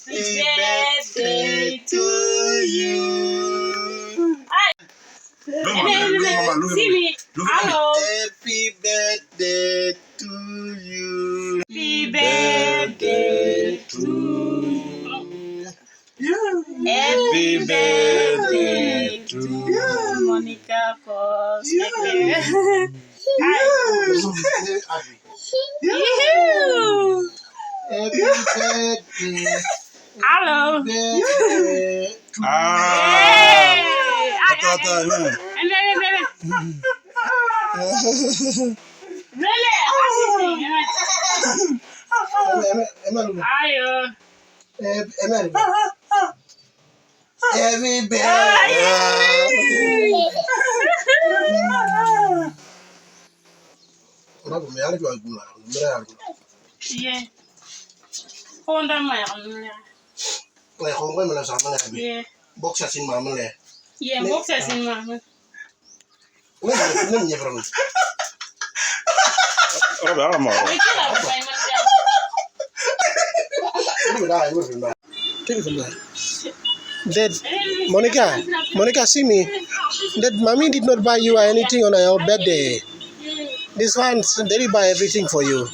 birthday to you. See me. Hello. Happy birthday to you. Happy birthday to you. Happy birthday to Monica Cos. Happy birthday. Hello. Ata. Really? Ayo. Happy birthday. Yeah. Honda mai amle. Lai khong ko mala sama ngai bi. Yeah. Box sin ma male. Yeah, box sin ma. Nem ni from. Ora ba ma. Dad, Monica, see me. That mommy did not buy you anything on your birthday. This one, they buy everything for you.